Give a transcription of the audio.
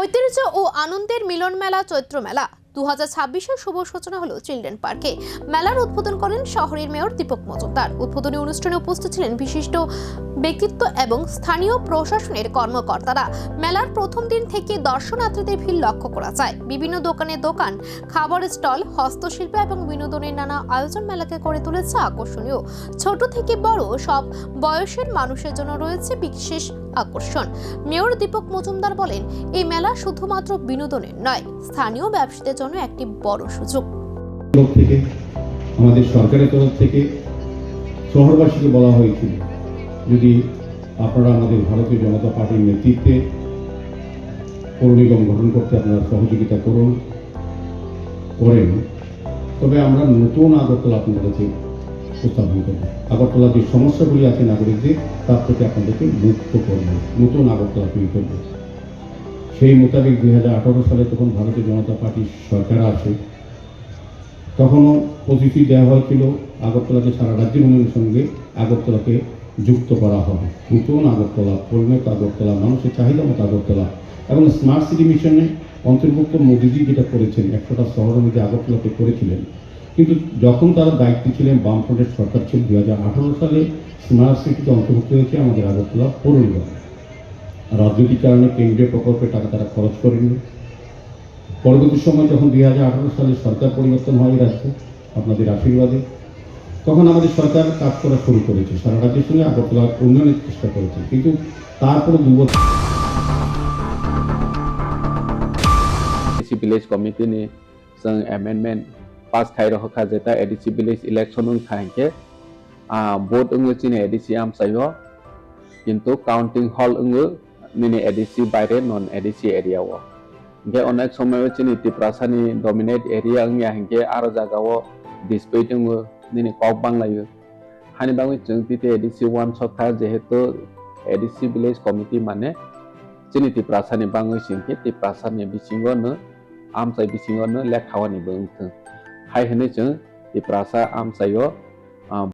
ঐতিহ্য ও আনন্দের মিলন মেলা চৈত্র মেলা 2026-এর শুভ সূচনা হলো চিলড্রেন পার্কে। মেলার উদ্বোধন করেন শহরের মেয়র দীপক মজুমদার। উদ্বোধনী অনুষ্ঠানে উপস্থিত ছিলেন বিশিষ্ট ব্যক্তিত্ব এবং স্থানীয় প্রশাসনের কর্মকর্তারা। মেলার প্রথম দিন থেকে দর্শনার্থীদের ভিড় লক্ষ্য করা যায়। বিভিন্ন দোকান, খাবারের স্টল, হস্তশিল্প এবং বিনোদনের নানা আয়োজন মেলাকে করে তুলেছে আকর্ষণীয়। ছোট থেকে বড় সব বয়সের মানুষের জন্য রয়েছে বিশেষ আকর্ষণ। মেয়র দীপক মজুমদার বলেন, এই মেলা শুধুমাত্র বিনোদনের নয়, স্থানীয় ব্যবসায়ীদের জন্য একটি বড় সুযোগ। থেকে আমাদের সরকারের তরফ থেকে শহরবাসীকে বলা হয়েছিল, যদি আপনারা আমাদের ভারতীয় জনতা পার্টির নেতৃত্বে পৌর নিগম গঠন করতে আপনারা সহযোগিতা করেন, তবে আমরা নতুন আগরতলা আপনাদের কাছে উপস্থাপন করব। আগরতলার যে সমস্যাগুলি আছে নাগরিকদের, তার থেকে আপনাদেরকে মুক্ত করব, নতুন আগরতলা তৈরি করব। সেই মোতাবেক 2018 সালে তখন ভারতীয় জনতা পার্টির সরকার আসে, তখনও প্রতিশ্রুতি দেওয়া হয়েছিল আগরতলাকে সারা রাজ্যের উন্নয়নের সঙ্গে আগরতলাকে যুক্ত করা হবে। নতুন আগরতলা, পরিণত আগরতলা, মানুষের চাহিদা মতো আগরতলা এবং স্মার্ট সিটি মিশনে অন্তর্ভুক্ত মোদিজি যেটা করেছেন, 100টা শহরের মধ্যে আগরতলাকে করেছিলেন। কিন্তু যখন তারা দায়িত্বে ছিলেন, বামফ্রন্টের সরকার ছিল, 2018 সালে স্মার্ট সিটিতে অন্তর্ভুক্ত হয়েছে আমাদের আগরতলা পৌর নিগম। রাজনৈতিক কারণে কেন্দ্রীয় প্রকল্পের টাকা তারা খরচ করেননি। পরবর্তী সময় যখন 2018 সালে সরকার পরিবর্তন হয় রাজ্যে আপনাদের আশীর্বাদে, তখন আমাদের সরকার কাজ করা শুরু করেছে, সারা রাজ্যের সঙ্গে আগরতলার উন্নয়নের চেষ্টা করেছে। কিন্তু তারপরে 2 বছর ADC Village Committee ni sang amendment pass khai ro kha jeta ADC Village election ung thaike vote ung chini ADC am sayo কিন্তু কাউন্টিং হল ung nini ADC বাইরে non ADC area wo ge onek সময় chini tiprasani dominate area ung ya hingke aro jaga wo dispute ung nini kok banglayo hani bangi chung tite ADC 1 sokha jehetu ADC Village Committee mane chini tiprasani bangi singke tiprasani bisingo no amsai bisingo no lekhawani bungthung hai hene chung tiprasa amsayo